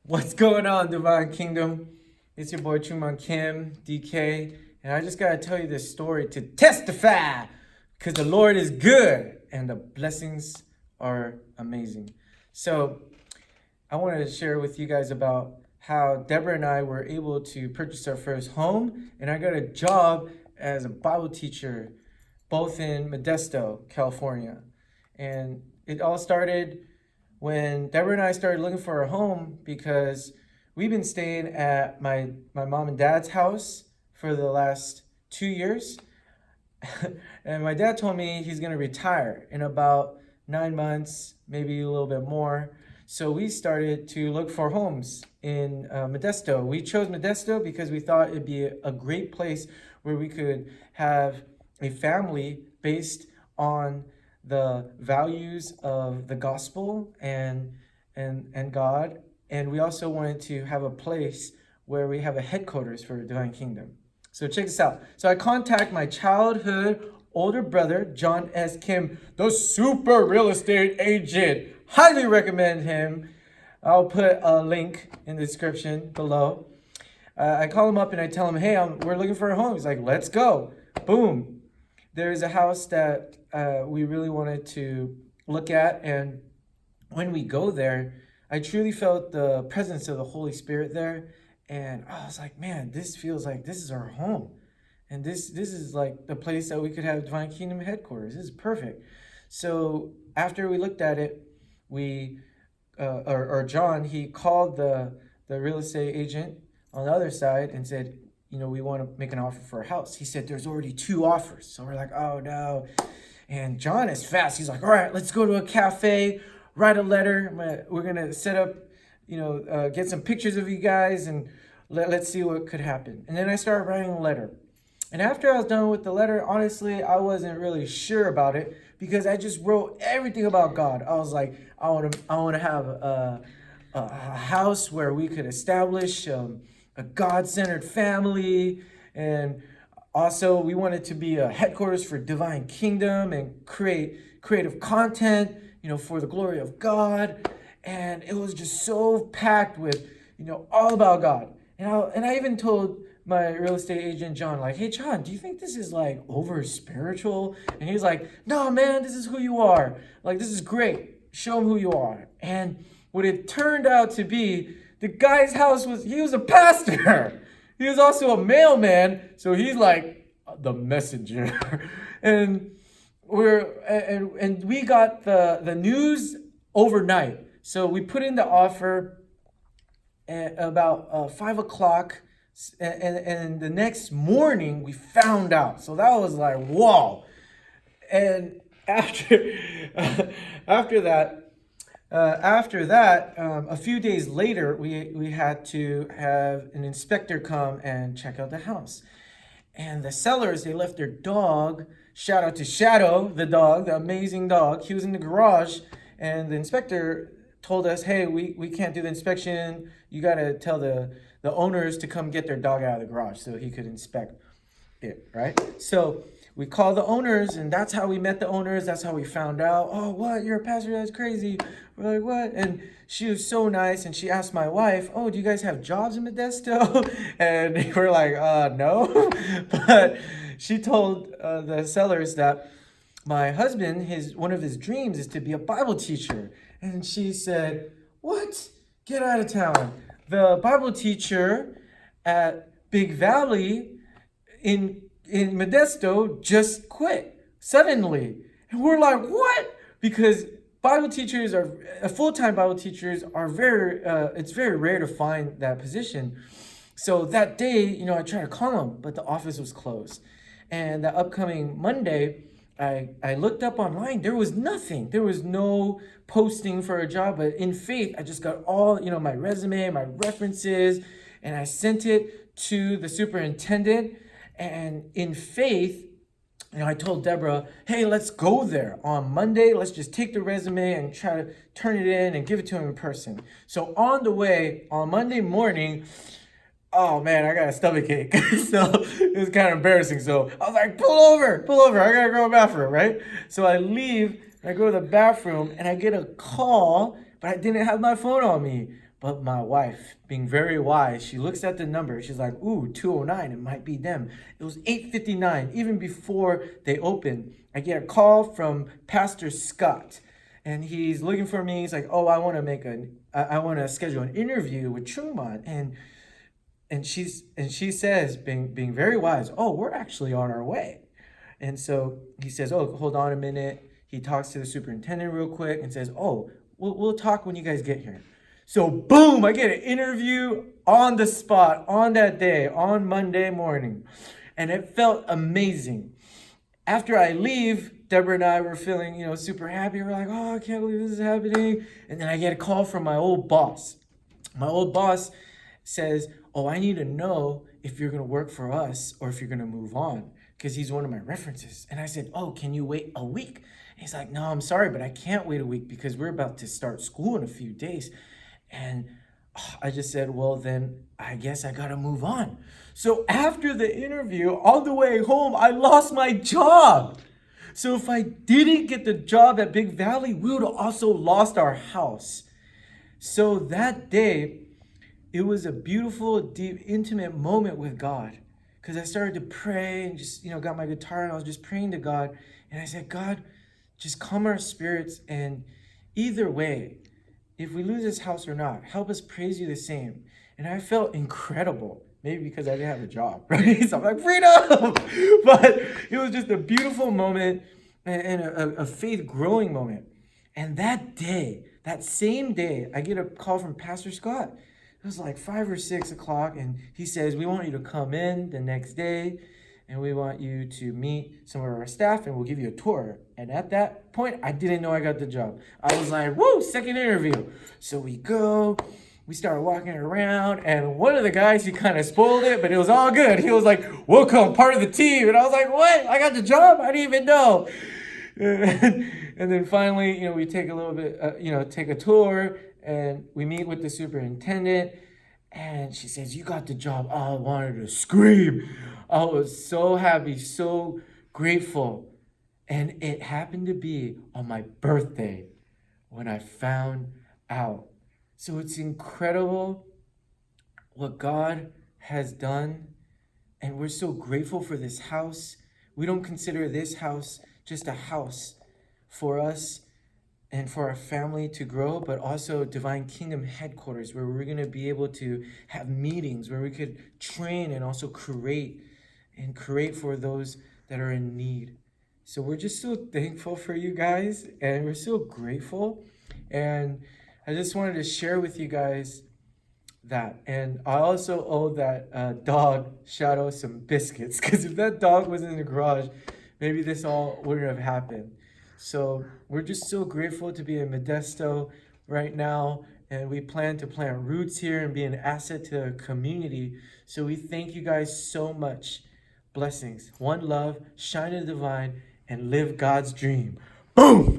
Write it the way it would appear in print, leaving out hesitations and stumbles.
What's going on, Divine Kingdom? It's your boy Truman Kim, DK, and I just gotta tell you this story to testify because the Lord is good and the blessings are amazing. So, I wanted to share with you guys about how Deborah and I were able to purchase our first home, and I got a job as a Bible teacher both in Modesto, California. And it all started when Deborah and I started looking for a home because we've been staying at my mom and dad's house for the last 2 years. And my dad told me he's going to retire in about 9 months, maybe a little bit more. So we started to look for homes in Modesto. We chose Modesto because we thought it'd be a great place where we could have a family based on the values of the gospel and God. And we also wanted to have a place where we have a headquarters for Divine Kingdom. So check this out. So I contact my childhood older brother, John S. Kim, the super real estate agent. Highly recommend him. I'll put a link in the description below. I call him up and I tell him, hey, we're looking for a home. He's like, let's go. Boom. There's a house that we really wanted to look at. And when we go there, I truly felt the presence of the Holy Spirit there. And I was like, man, this feels like this is our home. And this is like the place that we could have Divine Kingdom headquarters. This is perfect. So after we looked at it, John, he called the real estate agent on the other side and said, we want to make an offer for a house. He said, there's already 2 offers. So we're like, oh no. And John is fast. He's like, all right, let's go to a cafe, write a letter. We're going to set up, get some pictures of you guys and let's see what could happen. And then I started writing a letter. And after I was done with the letter, honestly, I wasn't really sure about it because I just wrote everything about God. I was like, I want to have a house where we could establish a God-centered family, and also we wanted to be a headquarters for Divine Kingdom and create creative content, for the glory of God. And it was just so packed with, all about God. And I even told my real estate agent, John, like, hey, John, do you think this is like over spiritual? And he's like, no, man, this is who you are. Like, this is great. Show him who you are. And what it turned out to be, the guy's house he was a pastor. He was also a mailman. So he's like the messenger. and we got the news overnight. So we put in the offer at about 5 o'clock. And the next morning we found out. So that was like, whoa. And after that, a few days later, we had to have an inspector come and check out the house. And the sellers, they left their dog. Shout out to Shadow, the dog, the amazing dog. He was in the garage, and the inspector told us, hey, we can't do the inspection. You got to tell the owners to come get their dog out of the garage so he could inspect it, right? So we called the owners, and that's how we met the owners. That's how we found out, oh, what? You're a pastor? That's crazy. We're like, what? And she was so nice, and she asked my wife, oh, do you guys have jobs in Modesto? And we're like, no. But she told the sellers that my husband, one of his dreams is to be a Bible teacher. And she said, what? Get out of town. The Bible teacher at Big Valley in Modesto just quit suddenly. And we're like, what? Because full-time Bible teachers are it's very rare to find that position. So that day, I tried to call him, but the office was closed. And the upcoming Monday, I looked up online. There was nothing. There was no posting for a job. But in faith, I just got all, my resume, my references, and I sent it to the superintendent. And in faith, I told Deborah, hey, let's go there on Monday. Let's just take the resume and try to turn it in and give it to him in person. So on the way, on Monday morning, oh man, I got a stomachache. So it was kind of embarrassing. So I was like, pull over. I got to go to the bathroom, right? So I leave, and I go to the bathroom, and I get a call, but I didn't have my phone on me. But my wife, being very wise, she looks at the number. She's like, ooh, 209, it might be them. It was 8:59. Even before they opened, I get a call from Pastor Scot. And he's looking for me. He's like, oh, I want to schedule an interview with Truman. And she says, being very wise, oh, we're actually on our way. And so he says, oh, hold on a minute. He talks to the superintendent real quick and says, oh, we'll talk when you guys get here. So boom, I get an interview on the spot, on that day, on Monday morning. And it felt amazing. After I leave, Deborah and I were feeling, super happy. We're like, oh, I can't believe this is happening. And then I get a call from my old boss. My old boss says, oh, I need to know if you're going to work for us or if you're going to move on, because he's one of my references. And I said, oh, can you wait a week? And he's like, no, I'm sorry, but I can't wait a week because we're about to start school in a few days. And I just said, well, then I guess I got to move on. So after the interview, on the way home, I lost my job. So if I didn't get the job at Big Valley, we would have also lost our house. So that day, it was a beautiful, deep, intimate moment with God, because I started to pray and just, got my guitar and I was just praying to God. And I said, God, just calm our spirits. And either way, if we lose this house or not, help us praise you the same. And I felt incredible, maybe because I didn't have a job, right? So I'm like, freedom! But it was just a beautiful moment and a faith growing moment. And that day, that same day, I get a call from Pastor Scot. It was like 5 or 6 o'clock, and he says, we want you to come in the next day, and we want you to meet some of our staff, and we'll give you a tour. And at that point, I didn't know I got the job. I was like, woo, second interview. So we go, we started walking around, and one of the guys, he kind of spoiled it, but it was all good. He was like, welcome, part of the team. And I was like, what? I got the job? I didn't even know. And then finally, we take a little bit, take a tour, and we meet with the superintendent, and she says, you got the job. Oh, I wanted to scream. I was so happy, so grateful. And it happened to be on my birthday when I found out. So it's incredible what God has done. And we're so grateful for this house. We don't consider this house just a house for us and for our family to grow, but also Divine Kingdom headquarters, where we're going to be able to have meetings, where we could train and also create for those that are in need. So we're just so thankful for you guys, and we're so grateful. And I just wanted to share with you guys that. And I also owe that dog, Shadow, some biscuits, because if that dog was in the garage, maybe this all wouldn't have happened. So we're just so grateful to be in Modesto right now, and we plan to plant roots here and be an asset to the community. So we thank you guys so much. Blessings. One love, shine in the divine, and live God's dream. Boom!